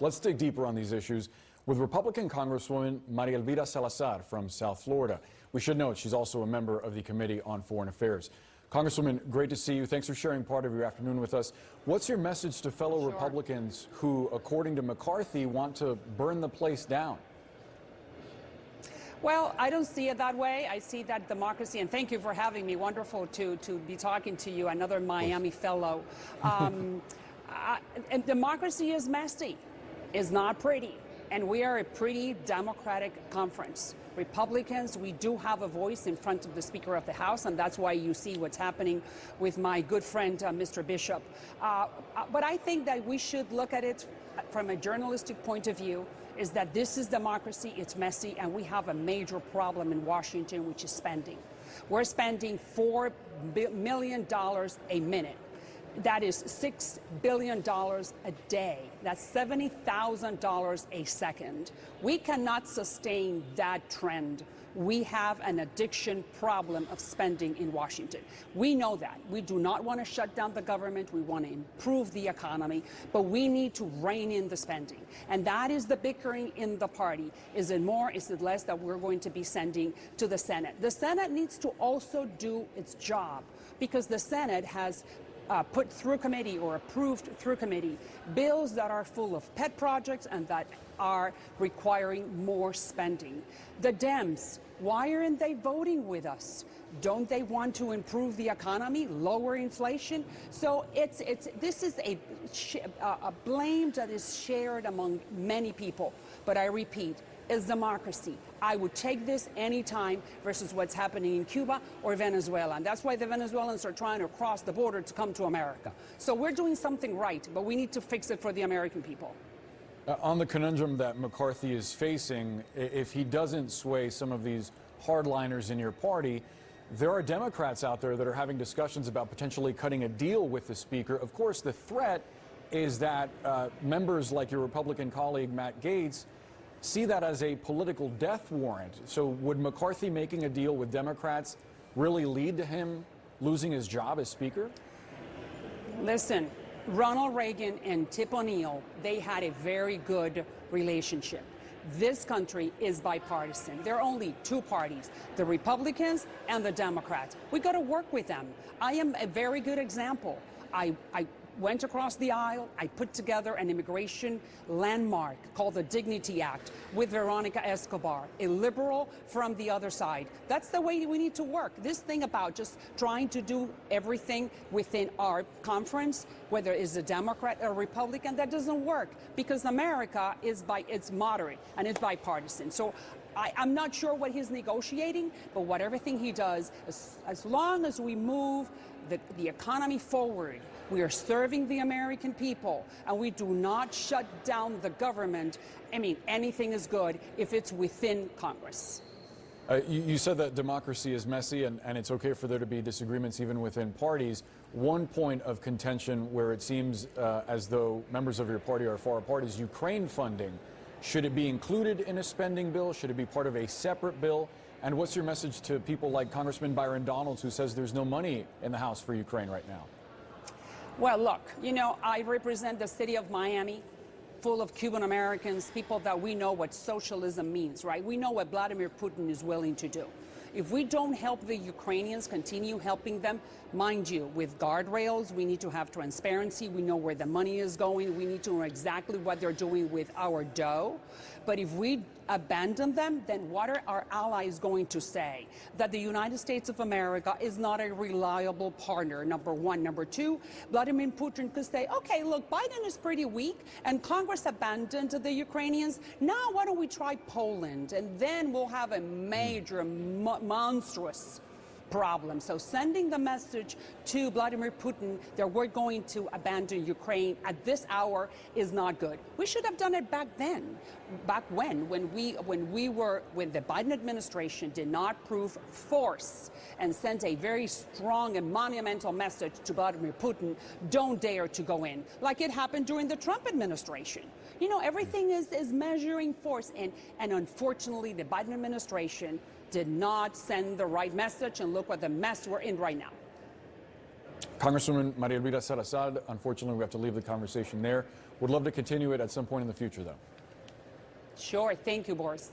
Let's dig deeper on these issues with Republican Congresswoman María Elvira Salazar from South Florida. We should note she's also a member of the Committee on Foreign Affairs. Congresswoman, great to see you. Thanks for sharing part of your afternoon with us. What's your message to fellow Republicans who, according to McCarthy, want to burn the place down? Well, I don't see it that way. I see that democracy, and thank you for having me. Wonderful to be talking to you, another Miami fellow. And democracy is messy, is not pretty, and we are a pretty democratic conference. Republicans, we do have a voice in front of the Speaker of the House, and that's why you see what's happening with my good friend, Mr. Bishop. But I think that we should look at it from a journalistic point of view, is that this is democracy, it's messy, and we have a major problem in Washington, which is spending. We're spending $4 million a minute. That is $6 billion a day. That's $70,000 a second. We cannot sustain that trend. We have an addiction problem of spending in Washington. We know that. We do not want to shut down the government. We want to improve the economy, but we need to rein in the spending. And that is the bickering in the party. Is it more, is it less that we're going to be sending to the Senate? The Senate needs to also do its job, because the Senate has put through committee or approved through committee bills that are full of pet projects and that are requiring more spending. The Dems, why aren't they voting with us? Don't they want to improve the economy, lower inflation? So this is a blame that is shared among many people. But I repeat, is democracy. I would take this anytime versus what's happening in Cuba or Venezuela. And that's why the Venezuelans are trying to cross the border to come to America. So we're doing something right, but we need to fix it for the American people. On the conundrum that McCarthy is facing, if he doesn't sway some of these hardliners in your party, there are Democrats out there that are having discussions about potentially cutting a deal with the Speaker. Of course, the threat is that members like your Republican colleague, Matt Gaetz, see that as a political death warrant. So would McCarthy making a deal with Democrats really lead to him losing his job as Speaker? Listen, Ronald Reagan and Tip O'Neill, they had a very good relationship. This country is bipartisan. There are only two parties, the Republicans and the Democrats. We got to work with them. I am a very good example. I went across the aisle. I put together an immigration landmark called the Dignity Act with Veronica Escobar, a liberal from the other side. That's the way we need to work. This thing about just trying to do everything within our conference, whether it's a Democrat or Republican, that doesn't work, because America is it's moderate and it's bipartisan. So I'm not sure what he's negotiating, but whatever thing he does, as long as we move the economy forward, we are serving the American people, and we do not shut down the government. I mean, anything is good if it's within Congress. You said that democracy is messy and it's okay for there to be disagreements even within parties. One point of contention where it seems as though members of your party are far apart is Ukraine funding. Should it be included in a spending bill? Should it be part of a separate bill? And what's your message to people like Congressman Byron Donalds, who says there's no money in the House for Ukraine right now? Well, look, you know, I represent the city of Miami, full of Cuban Americans, people that we know what socialism means, right? We know what Vladimir Putin is willing to do. If we don't help the Ukrainians, continue helping them, mind you, with guardrails, we need to have transparency. We know where the money is going. We need to know exactly what they're doing with our dough. But if we abandon them, then what are our allies going to say? That the United States of America is not a reliable partner, number one. Number two, Vladimir Putin could say, okay, look, Biden is pretty weak, and Congress abandoned the Ukrainians. Now why don't we try Poland? And then we'll have a major, monstrous problem. So sending the message to Vladimir Putin that we're going to abandon Ukraine at this hour is not good. We should have done it back then, when the Biden administration did not prove force and sent a very strong and monumental message to Vladimir Putin, don't dare to go in, like it happened during the Trump administration. You know, everything is measuring force, and unfortunately the Biden administration did not send the right message, and look what the mess we're in right now. Congresswoman María Elvira Salazar, unfortunately, we have to leave the conversation there. Would love to continue it at some point in the future, though. Sure. Thank you, Boris.